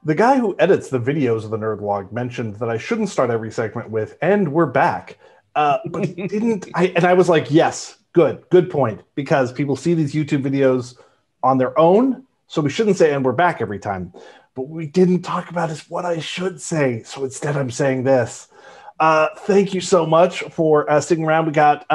The guy who edits the videos of the Nerd Log mentioned that I shouldn't start every segment with "and we're back," but he didn't. And I was like, "Yes, good point," because people see these YouTube videos on their own, so we shouldn't say "and we're back" every time. But what we didn't talk about is what I should say, so instead I'm saying this. Thank you so much for sticking around. We got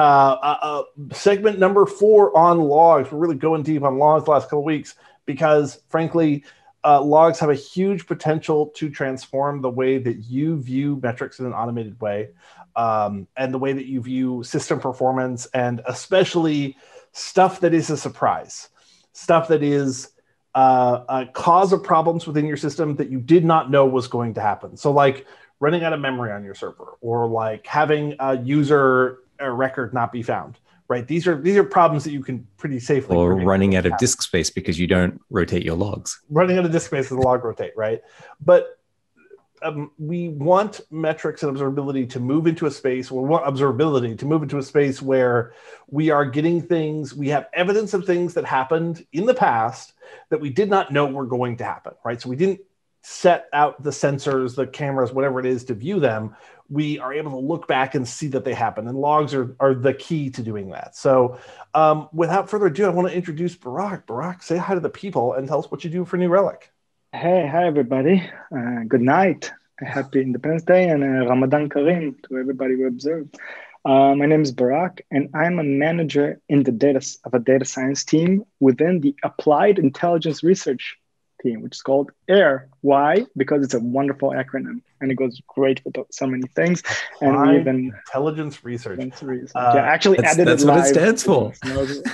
segment number 4 on logs. We're really going deep on logs the last couple of weeks because, frankly, logs have a huge potential to transform the way that you view metrics in an automated way, and the way that you view system performance, and especially stuff that is a surprise, stuff that is a cause of problems within your system that you did not know was going to happen. So like running out of memory on your server, or like having a user record not be found. Right. These are problems that you can pretty safely. Or running out of disk space because you don't rotate your logs. Running out of disk space is the log rotate, right? But we want metrics and observability to move into a space. We want observability to move into a space where we are getting things. We have evidence of things that happened in the past that we did not know were going to happen, right? So we didn't set out the sensors, the cameras, whatever it is to view them. We are able to look back and see that they happen. And logs are the key to doing that. So without further ado, I want to introduce Barak. Barak, say hi to the people and tell us what you do for New Relic. Hi everybody. Good night. Happy Independence Day and Ramadan Kareem to everybody who observed. My name is Barak, and I'm a manager in the data science team within the Applied Intelligence Research team, which is called AIR. Why? Because it's a wonderful acronym and it goes great with so many things. And we even intelligence research. Actually that's what it stands for.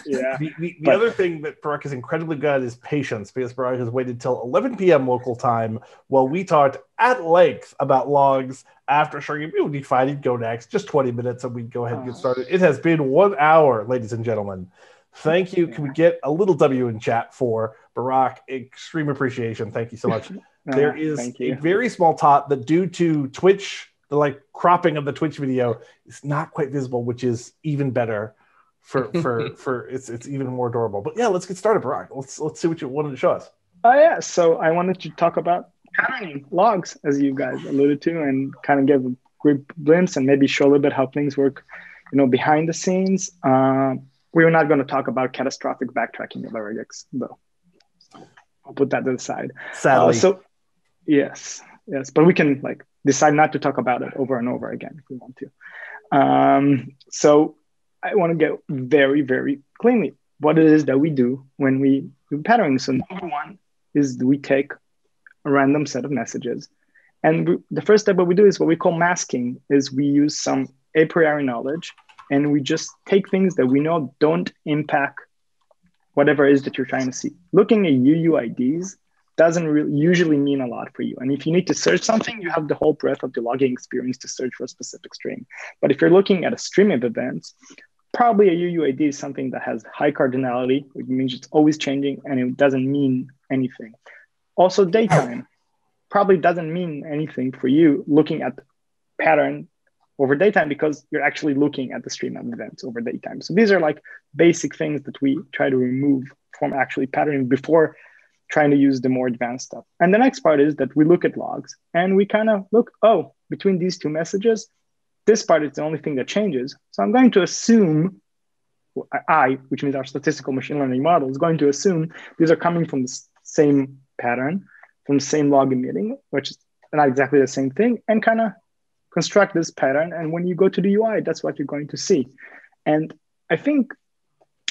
Yeah. The other thing that Barak is incredibly good at is patience, because Barak has waited till 11 p.m. local time while we talked at length about logs. After showing him, it would be fine. He'd go next, just 20 minutes, and we'd go ahead and get started. It has been 1 hour, ladies and gentlemen. Thank you. Can we get a little W in chat for Barak? Extreme appreciation. Thank you so much. There is a very small tot that, due to Twitch, the cropping of the Twitch video is not quite visible, which is even better. For it's even more adorable. But yeah, let's get started, Barak. Let's see what you wanted to show us. Yeah. So I wanted to talk about patterning logs, as you guys alluded to, and kind of give a quick glimpse and maybe show a little bit how things work, behind the scenes. We're not going to talk about catastrophic backtracking of RX, though. So I'll put that to the side. Sadly. Yes, but we can decide not to talk about it over and over again if we want to. So I want to get very, very cleanly what it is that we do when we do patterning. So number one is we take a random set of messages, and the first step what we do is what we call masking. Is we use some a priori knowledge, and we just take things that we know don't impact whatever it is that you're trying to see. Looking at UUIDs doesn't really usually mean a lot for you. And if you need to search something, you have the whole breadth of the logging experience to search for a specific string. But if you're looking at a stream of events, probably a UUID is something that has high cardinality, which means it's always changing and it doesn't mean anything. Also, daytime probably doesn't mean anything for you looking at the pattern over daytime, because you're actually looking at the stream of events over daytime. So these are basic things that we try to remove from actually patterning before trying to use the more advanced stuff. And the next part is that we look at logs and we kind of look, between these two messages, this part is the only thing that changes. So I'm going to assume, which means our statistical machine learning model, is going to assume these are coming from the same pattern, from the same log emitting, which is not exactly the same thing, and kind of construct this pattern. And when you go to the UI, that's what you're going to see. And I think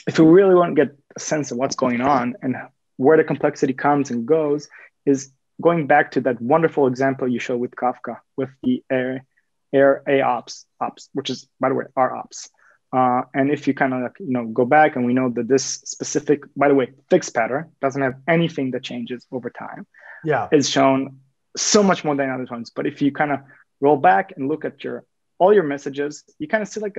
if you really want to get a sense of what's going on and where the complexity comes and goes, is going back to that wonderful example you showed with Kafka, with the Air AOps, which is, by the way, ROps. And if you kind of go back, and we know that this specific, by the way, fixed pattern doesn't have anything that changes over time. Yeah, it's shown so much more than other ones. But if you kind of roll back and look at all your messages, you kind of see a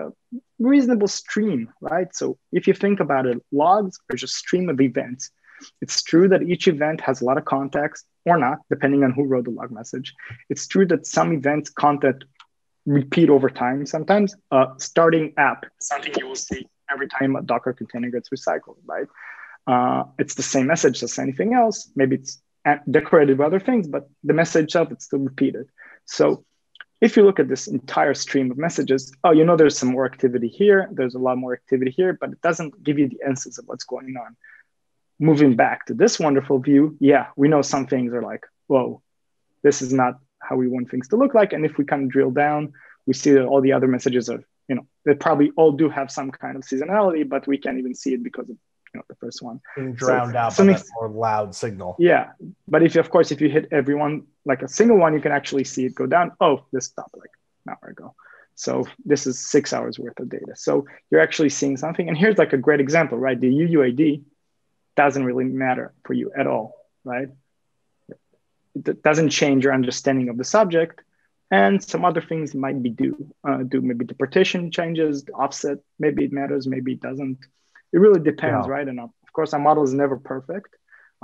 reasonable stream, right? So if you think about it, logs are just stream of events. It's true that each event has a lot of context, or not, depending on who wrote the log message. It's true that some events content repeat over time. Sometimes starting app, something you will see every time a Docker container gets recycled, right? It's the same message as anything else. Maybe it's decorated with other things, but the message itself, it's still repeated. So if you look at this entire stream of messages, there's some more activity here. There's a lot more activity here, but it doesn't give you the answers of what's going on. Moving back to this wonderful view, yeah, we know some things are like, whoa, this is not how we want things to look like. And if we kind of drill down, we see that all the other messages are, they probably all do have some kind of seasonality, but we can't even see it because of the first one. Being drowned out by that more loud signal. Yeah. But if you hit everyone, like a single one, you can actually see it go down. Oh, this stopped like an hour ago. So this is 6 hours worth of data. So you're actually seeing something. And here's like a great example, right? The UUID doesn't really matter for you at all, right? It doesn't change your understanding of the subject. And some other things might be due. Maybe the partition changes, the offset, maybe it matters, maybe it doesn't. It really depends, right? And of course, our model is never perfect.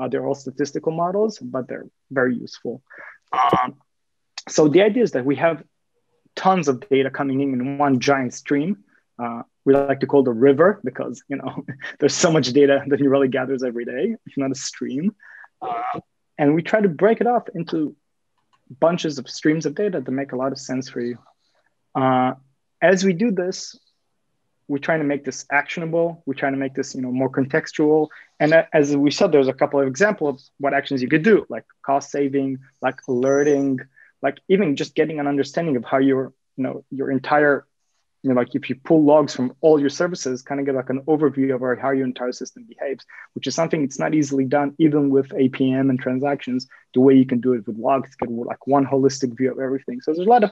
They're all statistical models, but they're very useful. So the idea is that we have tons of data coming in one giant stream. We like to call the river because, there's so much data that Relic gathers every day, if not a stream. And we try to break it up into bunches of streams of data that make a lot of sense for you. As we do this, we're trying to make this actionable. We're trying to make this, more contextual. And as we said, there's a couple of examples of what actions you could do, like cost saving, like alerting, like even just getting an understanding of how your entire, like if you pull logs from all your services, kind of get like an overview of how your entire system behaves, which is something that's not easily done, even with APM and transactions, the way you can do it with logs, get like one holistic view of everything. So there's a lot of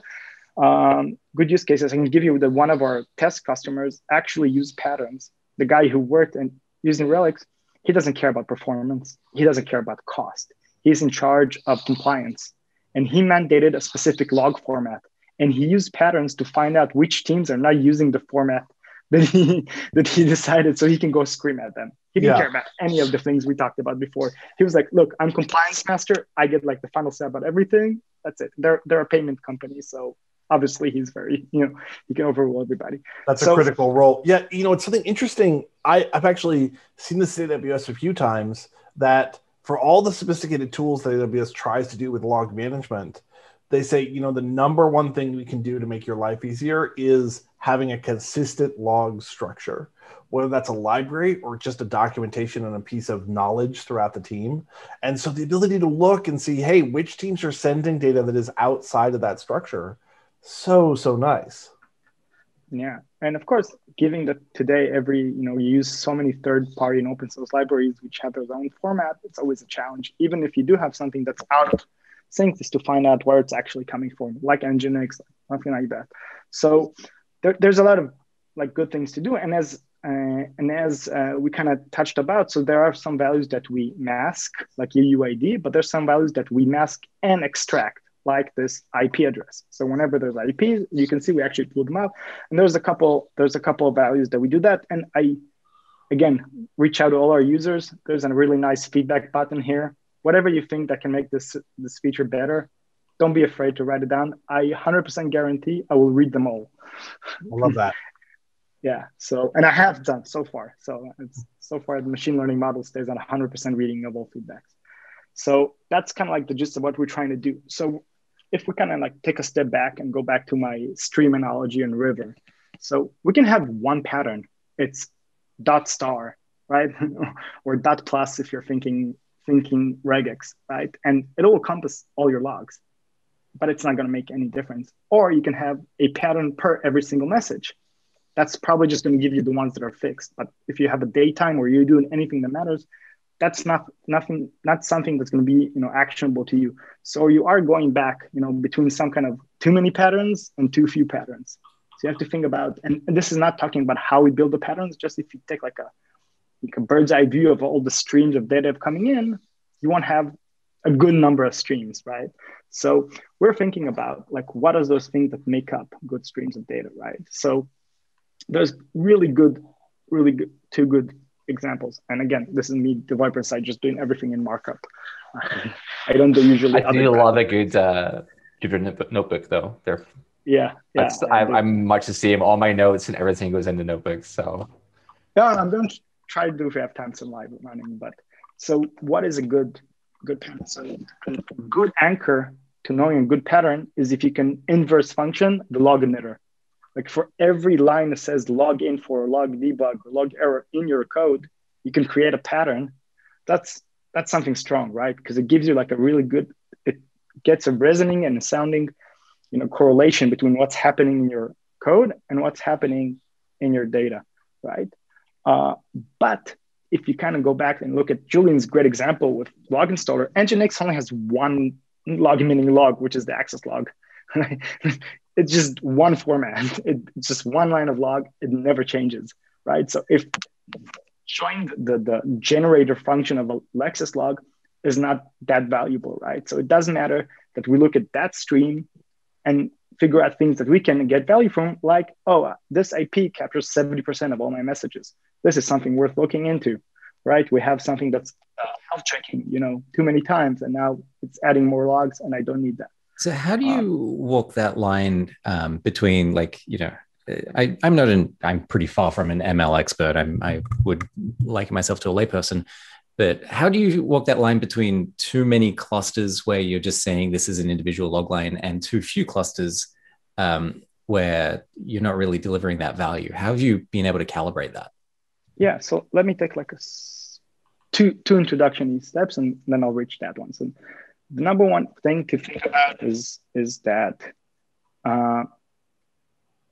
good use cases. I can give you that one of our test customers actually used patterns. The guy who worked and using Relics, he doesn't care about performance. He doesn't care about cost. He's in charge of compliance. And he mandated a specific log format. And he used patterns to find out which teams are not using the format that he decided, so he can go scream at them. He didn't care about any of the things we talked about before. He was like, look, I'm compliance master. I get like the final say about everything. That's it. They're a payment company. So obviously he's very, he can overrule everybody. That's a critical role. Yeah, it's something interesting. I've actually seen this at AWS a few times, that for all the sophisticated tools that AWS tries to do with log management, they say, the number one thing we can do to make your life easier is having a consistent log structure, whether that's a library or just a documentation and a piece of knowledge throughout the team. And so the ability to look and see, hey, which teams are sending data that is outside of that structure, so nice. Yeah. And of course, given that today you use so many third-party and open source libraries which have their own format, it's always a challenge. Even if you do have something that's out of sync, is to find out where it's actually coming from, like Nginx, something like that. So there's a lot of like good things to do. And as we kind of touched about, so there are some values that we mask, like UUID, but there's some values that we mask and extract, like this IP address. So whenever there's IPs, you can see we actually pull them out. And there's a couple of values that we do that. And I, again, reach out to all our users. There's a really nice feedback button here. Whatever you think that can make this feature better, don't be afraid to write it down. I 100% guarantee I will read them all. I love that. Yeah. So, and I have done so far. So the machine learning model stays at 100% reading of all feedbacks. So that's kind of like the gist of what we're trying to do. So if we kind of like take a step back and go back to my stream analogy and river. So we can have one pattern. It's dot star, right? Or dot plus if you're thinking regex, right? And it'll encompass all your logs, but it's not going to make any difference. Or you can have a pattern per every single message. That's probably just going to give you the ones that are fixed. But if you have a daytime where you're doing anything that matters, that's not something that's going to be actionable to you. So you are going back between some kind of too many patterns and too few patterns. So you have to think about, and this is not talking about how we build the patterns. Just if you take like a bird's eye view of all the streams of data coming in, you won't have a good number of streams, right? So we're thinking about like, what are those things that make up good streams of data, right? So there's really good, two good examples. And again, this is me, developer side, just doing everything in markup. I don't do usually. I do love a good Jupyter notebook though. I'm much the same. All my notes and everything goes into notebooks. So yeah, I'm going to try to do if we have time some live running. But so what is a good pattern? So a good anchor to knowing a good pattern is if you can inverse function the log emitter. Like for every line that says log info or log debug or log error in your code, you can create a pattern. That's something strong, right? Because it gives you like a really good, it gets a resonating and a sounding, correlation between what's happening in your code and what's happening in your data, right? But if you kind of go back and look at Julian's great example with log installer, Nginx only has one log emitting log, which is the access log. Right? It's just one format. It's just one line of log. It never changes, right? So if showing the generator function of a Lexus log is not that valuable, right? So it doesn't matter that we look at that stream and figure out things that we can get value from, like, oh, this IP captures 70% of all my messages. This is something worth looking into, right? We have something that's health checking, too many times, and now it's adding more logs, and I don't need that. So how do you walk that line between, like, I'm pretty far from an ML expert. I would liken myself to a layperson, but how do you walk that line between too many clusters where you're just saying this is an individual log line and too few clusters where you're not really delivering that value? How have you been able to calibrate that? Yeah, so let me take like two introduction steps, and then I'll reach that one. So the number one thing to think about is that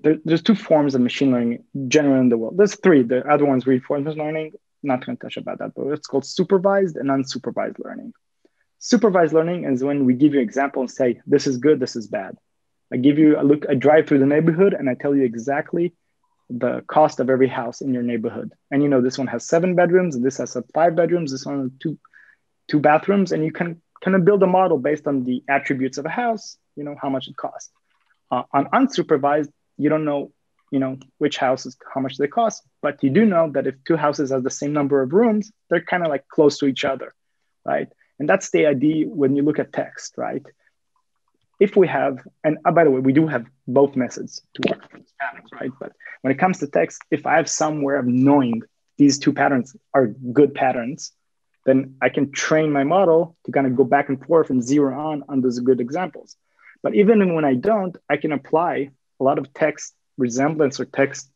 there's two forms of machine learning generally in the world. There's three. The other one's reinforcement learning. Not going to touch about that, but it's called supervised and unsupervised learning. Supervised learning is when we give you an example and say, this is good, this is bad. I give you I drive through the neighborhood and I tell you exactly the cost of every house in your neighborhood. And this one has 7 bedrooms, and this has 5 bedrooms, this one has two bathrooms, and you can kind of build a model based on the attributes of a house, how much it costs. On unsupervised, you don't know, which houses, how much they cost, but you do know that if 2 houses have the same number of rooms, they're kind of like close to each other, right? And that's the idea when you look at text, right? If we have, and by the way, we do have both methods to work with patterns, right? But when it comes to text, if I have some way of knowing these 2 patterns are good patterns, then I can train my model to kind of go back and forth and zero on those good examples. But even when I don't, I can apply a lot of text resemblance or text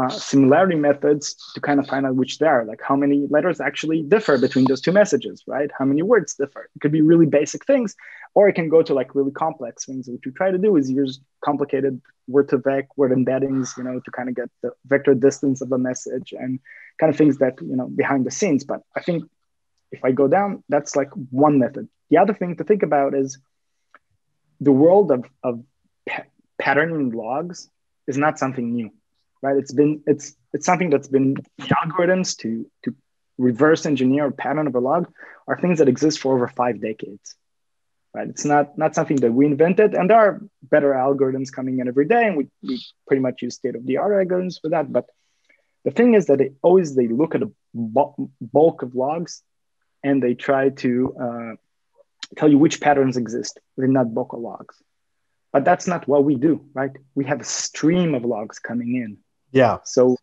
similarity methods to kind of find out which they are, like how many letters actually differ between those 2 messages, right? How many words differ? It could be really basic things, or it can go to like really complex things. What you try to do is use complicated word-to-vec, word embeddings, to kind of get the vector distance of a message and kind of things that, behind the scenes. But I think if I go down, that's like one method. The other thing to think about is the world of patterning logs is not something new, right? It's something that's been, the algorithms to reverse engineer a pattern of a log are things that exist for over 5 decades, right? It's not something that we invented, and there are better algorithms coming in every day, and we pretty much use state-of-the-art algorithms for that. But the thing is that they look at a bulk of logs, and they try to tell you which patterns exist within that bulk of logs. But that's not what we do, right? We have a stream of logs coming in. Yeah. So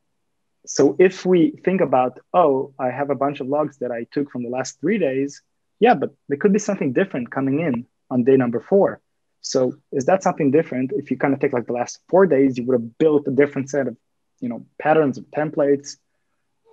if we think about, I have a bunch of logs that I took from the last 3 days, yeah, but there could be something different coming in on day number 4. So is that something different? If you kind of take like the last 4 days, you would have built a different set of, patterns of templates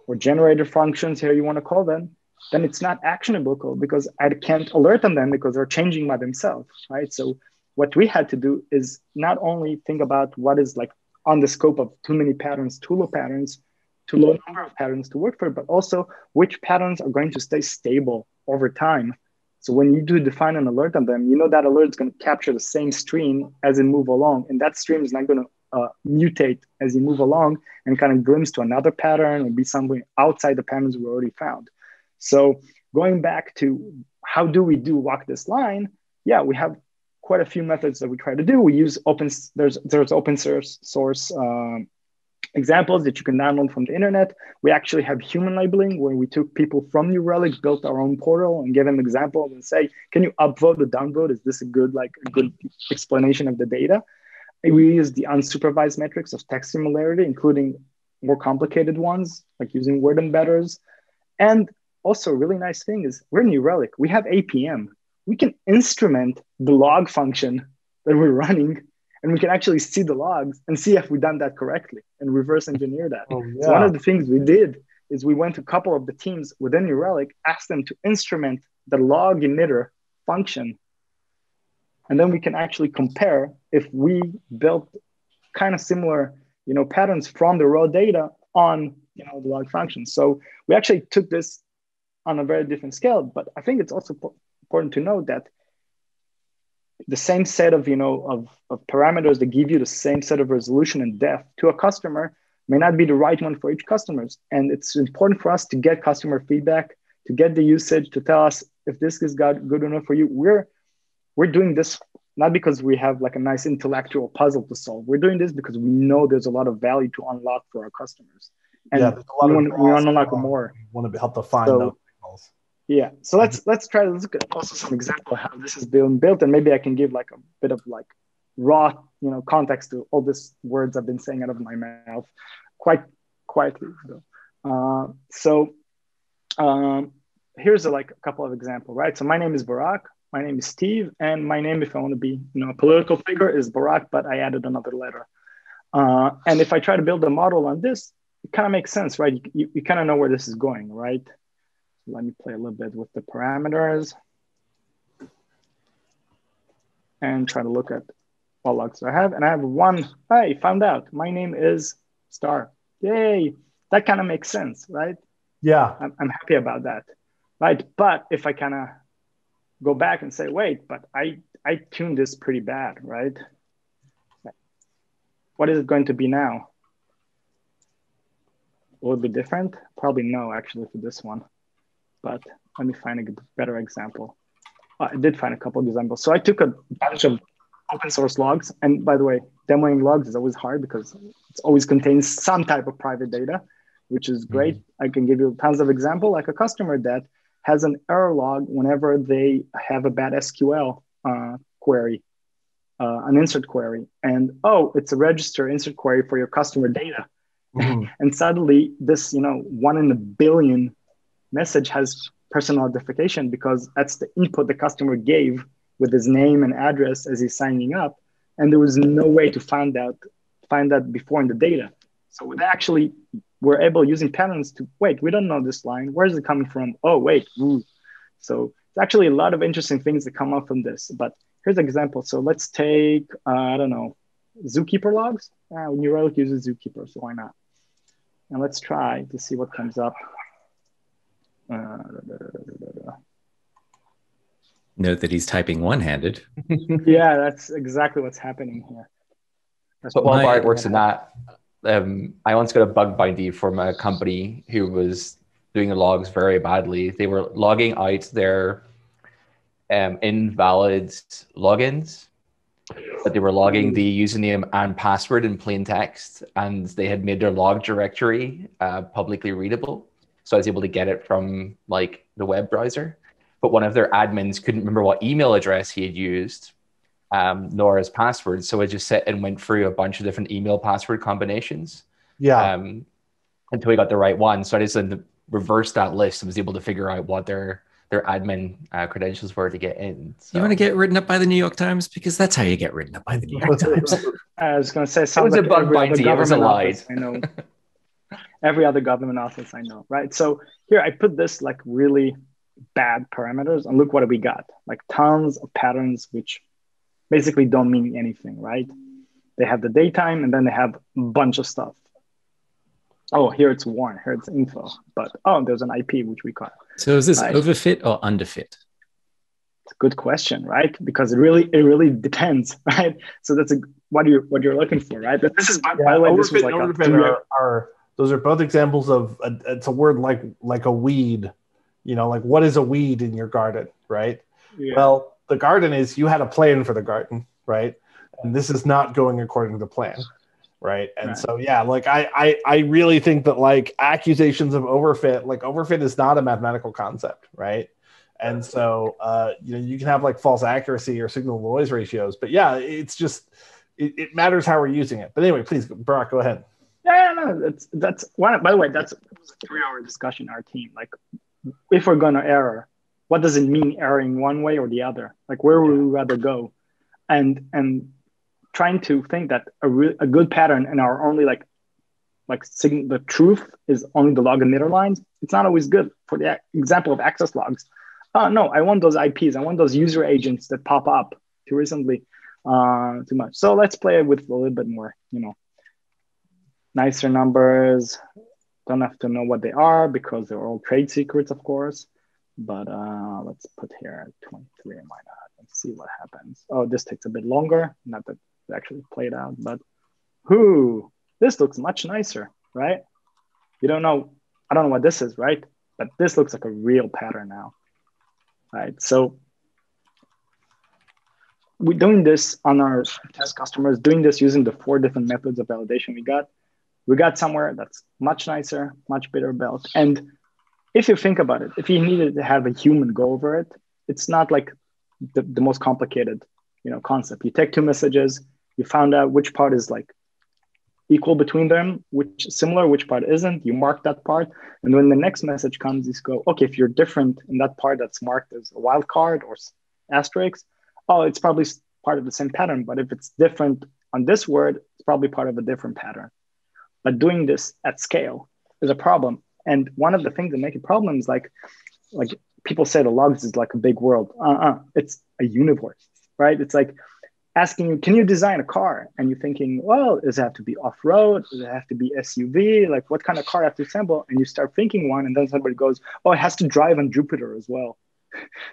or generator functions, here you want to call them, then it's not actionable code because I can't alert on them because they're changing by themselves, right? So what we had to do is not only think about what is like on the scope of too many patterns, too low patterns, too low number of patterns to work for, but also which patterns are going to stay stable over time. So when you do define an alert on them, that alert is going to capture the same stream as it move along. And that stream is not going to mutate as you move along and kind of glimpse to another pattern or be somewhere outside the patterns we already found. So going back to how do we walk this line? Yeah, we have quite a few methods that we try to do. We use there's open source examples that you can download from the internet. We actually have human labeling where we took people from New Relic, built our own portal and give them examples and say, can you upvote or downvote? Is this a good explanation of the data? We use the unsupervised metrics of text similarity, including more complicated ones, like using word embedders. And also, a really nice thing is we're New Relic. We have APM. We can instrument the log function that we're running, and we can actually see the logs and see if we've done that correctly and reverse engineer that. Oh, yeah. So one of the things we did is we went to a couple of the teams within New Relic, asked them to instrument the log emitter function. And then we can actually compare if we built kind of similar, patterns from the raw data on, the log function. So we actually took this on a very different scale, but I think it's also important to note that the same set of, of parameters that give you the same set of resolution and depth to a customer may not be the right one for each customer. And it's important for us to get customer feedback, to get the usage, to tell us if this is good enough for you. We're doing this not because we have like a nice intellectual puzzle to solve. We're doing this because we know there's a lot of value to unlock for our customers. And we want to unlock more. We want to help define those signals. Yeah. So let's try to look at also some example of how this is being built. And maybe I can give like a bit of like raw, context to all these words I've been saying out of my mouth quite quietly. Here's a couple of examples, right? So my name is Barak. My name is Steve, and my name, if I want to be, a political figure, is Barak, but I added another letter. And if I try to build a model on this, it kind of makes sense, right? You kind of know where this is going, right? Let me play a little bit with the parameters and try to look at what logs I have. And I have one, hey, found out my name is Star. Yay, that kind of makes sense, right? Yeah. I'm happy about that, right? But if I kind of go back and say, wait, but I tuned this pretty bad, right? What is it going to be now? Will it be different? Probably no, actually, for this one. But let me find a better example. I did find a couple of examples. So I took a bunch of open source logs. And by the way, demoing logs is always hard because it always contains some type of private data, which is great. I can give you tons of examples, like a customer that has an error log whenever they have a bad SQL query, an insert query. And, it's a register insert query for your customer data. Mm-hmm. And suddenly this, 1 in a billion message has personal identification because that's the input the customer gave with his name and address as he's signing up. And there was no way to find that before in the data. So we're able using patterns to, wait, we don't know this line. Where is it coming from? Oh, wait. Ooh. So it's actually a lot of interesting things that come up from this. But here's an example. So let's take, Zookeeper logs. New Relic uses Zookeeper, so why not? And let's try to see what comes up. Note that he's typing one-handed. Yeah, that's exactly what's happening here. But while Barak works in that, I once got a bug bounty from a company who was doing the logs very badly. They were logging out their invalid logins, but they were logging the username and password in plain text, and they had made their log directory publicly readable. So I was able to get it from like the web browser. But one of their admins couldn't remember what email address he had used, nor his password. So I just sat and went through a bunch of different email password combinations. Yeah. Until we got the right one. So I just reversed that list and was able to figure out what their admin credentials were to get in. So. You want to get written up by the New York Times? Because that's how you get written up by the New York Times. I was going to say, it was a bug bounty. It was a lie. I know. Every other government office I know, right? So here I put this like really bad parameters and look what we got. Like tons of patterns, which basically don't mean anything, right? They have the daytime and then they have a bunch of stuff. Oh, here it's warn, here it's info, but there's an IP, which we call. So is this overfit or underfit? It's a good question, right? Because it really depends, right? So that's what you're looking for, right? But this is, by the way, this was like those are both examples of it's a word like a weed, like what is a weed in your garden, right? Yeah. Well, the garden is, you had a plan for the garden, right? And this is not going according to the plan, right? And so, yeah, like I really think that like accusations of overfit is not a mathematical concept, right? And so, you can have like false accuracy or signal to noise ratios, but yeah, it's just, it matters how we're using it. But anyway, please, Barak, go ahead. Yeah, no, that's one. By the way, that was a 3 hour discussion in our team. Like, if we're gonna error, what does it mean erroring one way or the other? Like, where would we rather go? And trying to think that a good pattern and our only the truth is only the log emitter lines. It's not always good. For the example of access logs, oh no, I want those IPs. I want those user agents that pop up too recently, too much. So let's play with a little bit more, nicer numbers. Don't have to know what they are because they're all trade secrets, of course. But let's put here 23 and why not? Let's see what happens. Oh, this takes a bit longer. Not that it actually played out, but this looks much nicer, right? I don't know what this is, right? But this looks like a real pattern now, right? So we're doing this on our test customers, doing this using the 4 different methods of validation we got somewhere that's much nicer, much better built. And if you think about it, if you needed to have a human go over it, it's not like the most complicated, concept. You take 2 messages, you found out which part is like equal between them, which similar, which part isn't. You mark that part, and when the next message comes, you go, okay, if you're different in that part that's marked as a wild card or asterisk, oh, it's probably part of the same pattern. But if it's different on this word, it's probably part of a different pattern. But doing this at scale is a problem. And one of the things that make it a problem is like people say the logs is like a big world. It's a universe, right? It's like asking you, can you design a car? And you're thinking, well, does it have to be off-road? Does it have to be SUV? Like, what kind of car I have to assemble? And you start thinking one, and then somebody goes, oh, it has to drive on Jupiter as well.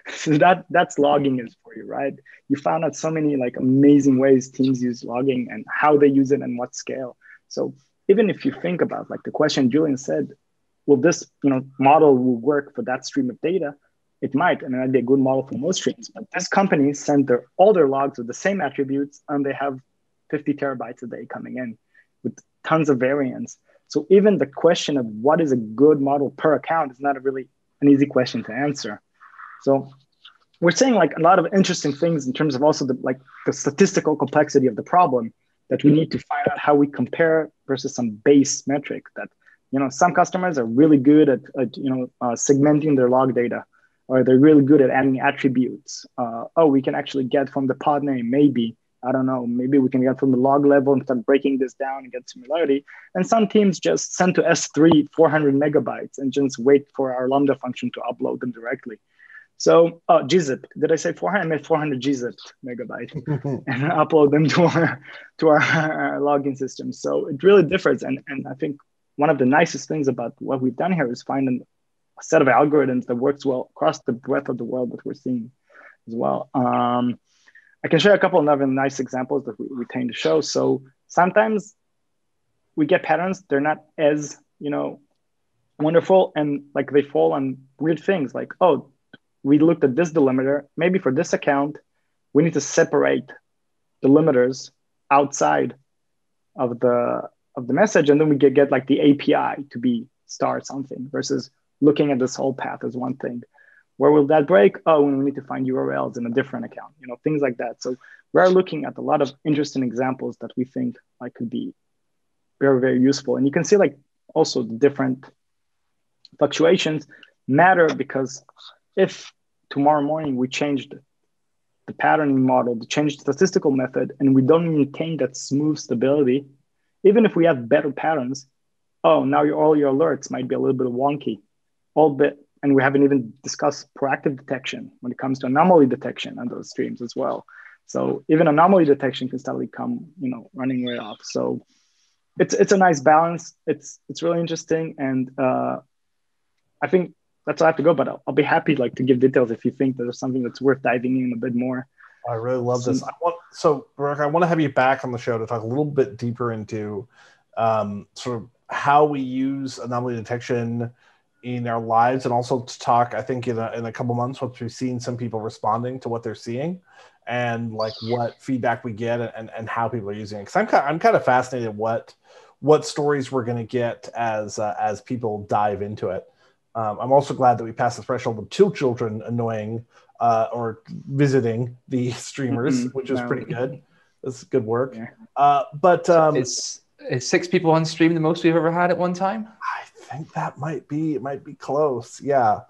So that's logging is for you, right? You found out so many like amazing ways teams use logging and how they use it and what scale. So even if you think about like the question Julian said, will this model will work for that stream of data? It might, and it might be a good model for most streams. But this company sent all their logs with the same attributes, and they have 50 terabytes a day coming in with tons of variance. So even the question of what is a good model per account is not a really an easy question to answer. So we're saying like a lot of interesting things in terms of also the statistical complexity of the problem that we need to find out how we compare versus some base metric that, some customers are really good at segmenting their log data, or they're really good at adding attributes. We can actually get from the pod name, maybe, I don't know, maybe we can get from the log level and start breaking this down and get similarity. And some teams just send to S3 400 megabytes and just wait for our Lambda function to upload them directly. So gzip, did I say 400? I meant 400 gzip megabyte and upload them to our logging system. So it really differs. And I think one of the nicest things about what we've done here is finding a set of algorithms that works well across the breadth of the world that we're seeing as well. I can share a couple of other nice examples that we tend to show. So sometimes we get patterns, they're not as, wonderful, and like they fall on weird things like, oh, we looked at this delimiter, maybe for this account, we need to separate delimiters outside of the message, and then we get like the API to be star something versus looking at this whole path as one thing. Where will that break? Oh, we need to find URLs in a different account, things like that. So we're looking at a lot of interesting examples that we think like could be very, very useful. And you can see like also the different fluctuations matter, because if tomorrow morning we changed the patterning model, to change the statistical method, and we don't maintain that smooth stability, even if we have better patterns, now all your alerts might be a little bit wonky, and we haven't even discussed proactive detection when it comes to anomaly detection on those streams as well. So even anomaly detection can suddenly come, running way off. So it's a nice balance. It's really interesting, and I think that's all I have to go. But I'll be happy to give details if you think there's something that's worth diving in a bit more. I really love this. Barak, I want to have you back on the show to talk a little bit deeper into sort of how we use anomaly detection in our lives, and also to talk, I think in a couple months, once we've seen some people responding to what they're seeing, and like what feedback we get and how people are using it. Because I'm kind of fascinated what stories we're going to get as people dive into it. I'm also glad that we passed the threshold of children annoying or visiting the streamers, which is pretty good. That's good work. Yeah. But Is 6 people on stream the most we've ever had at one time? I think that might be close. Yeah.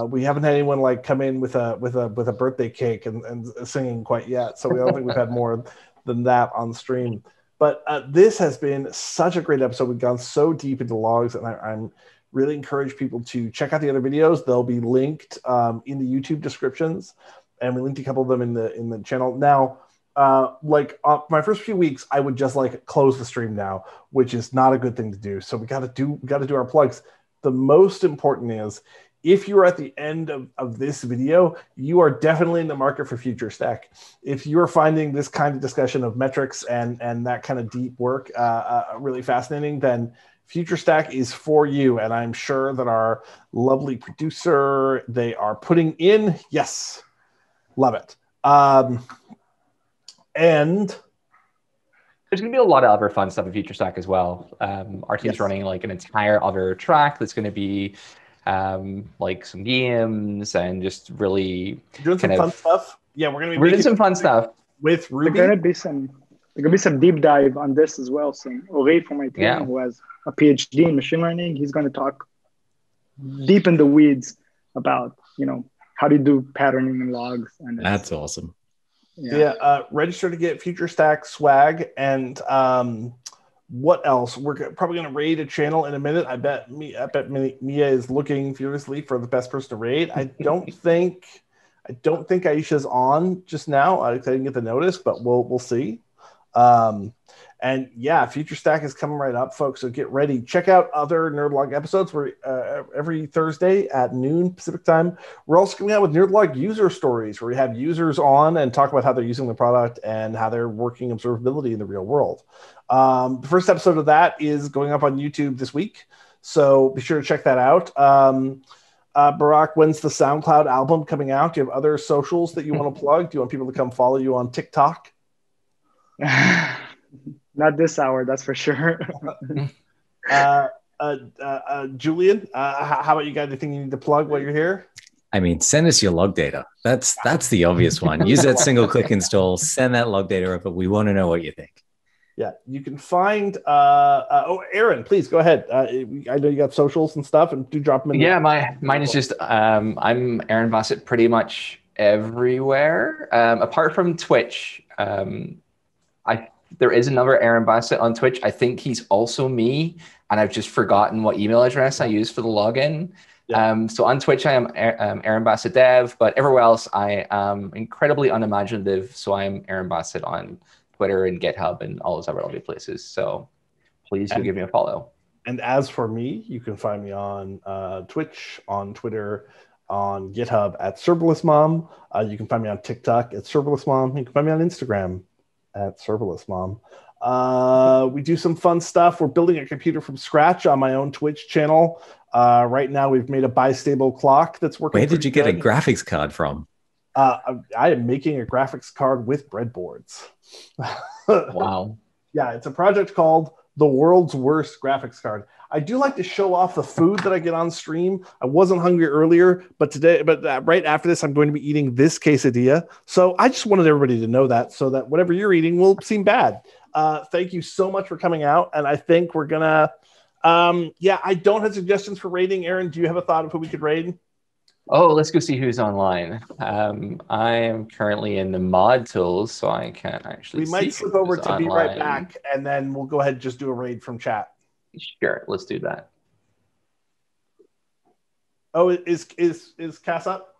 We haven't had anyone like come in with a birthday cake and singing quite yet. So we don't think we've had more than that on stream. But this has been such a great episode. We've gone so deep into logs, and I'm really encourage people to check out the other videos. They'll be linked in the YouTube descriptions, and we linked a couple of them in the channel. Now, my first few weeks, I would just like close the stream now, which is not a good thing to do. So we got to do our plugs. The most important is, if you're at the end of this video, you are definitely in the market for Future Stack. If you're finding this kind of discussion of metrics and that kind of deep work really fascinating, then Future Stack is for you. And I'm sure that our lovely producer, they are putting in, yes, love it. And there's going to be a lot of other fun stuff in Future Stack as well. Our team's running like an entire other track that's going to be like some games and just really doing some fun stuff. Yeah, we're doing some fun stuff with Ruby. There's gonna be some deep dive on this as well. So Reif from my team, who has a PhD in machine learning, he's going to talk deep in the weeds about how to do patterning in logs. And that's awesome. Yeah, register to get Future Stack swag. And what else? We're probably going to raid a channel in a minute. I bet Mia is looking furiously for the best person to raid. I don't think Aisha's on just now. I didn't get the notice, but we'll see. And yeah, Future Stack is coming right up, folks. So get ready. Check out other Nerdlog episodes. We're every Thursday at noon Pacific time. We're also coming out with Nerdlog user stories, where we have users on and talk about how they're using the product and how they're working observability in the real world. The first episode of that is going up on YouTube this week, so be sure to check that out. Barak, when's the SoundCloud album coming out? Do you have other socials that you want to plug? Do you want people to come follow you on TikTok? Not this hour, that's for sure. Julian, how about you got anything you need to plug while you're here? I mean, send us your log data. That's the obvious one. Use that single click install, send that log data over. We want to know what you think. Yeah, you can find Aaron, please go ahead. I know you got socials and stuff, and do drop them in. Yeah, mine is just I'm Aaron Bassett pretty much everywhere, apart from Twitch. There is another Aaron Bassett on Twitch. I think he's also me, and I've just forgotten what email address I use for the login. Yeah. So on Twitch, I am Aaron Bassett Dev, but everywhere else, I am incredibly unimaginative. So I'm Aaron Bassett on Twitter and GitHub and all those other lovely places. So please do give me a follow. And as for me, you can find me on Twitch, on Twitter, on GitHub at ServerlessMom. You can find me on TikTok at ServerlessMom. You can find me on Instagram at ServerlessMom. We do some fun stuff. We're building a computer from scratch on my own Twitch channel. Right now, we've made a bistable clock that's working. Where did you get a graphics card from? I am making a graphics card with breadboards. Wow. Yeah, it's a project called The World's Worst Graphics Card. I do like to show off the food that I get on stream. I wasn't hungry earlier, but right after this, I'm going to be eating this quesadilla. So I just wanted everybody to know that, so that whatever you're eating will seem bad. Thank you so much for coming out. And I think we're going to, I don't have suggestions for raiding. Aaron, do you have a thought of who we could raid? Oh, let's go see who's online. I am currently in the mod tools, so I can't actually. We might slip over to Be Right Back, and then we'll go ahead and just do a raid from chat. Sure, let's do that. Oh, is Cass up?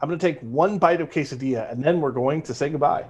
I'm going to take one bite of quesadilla, and then we're going to say goodbye.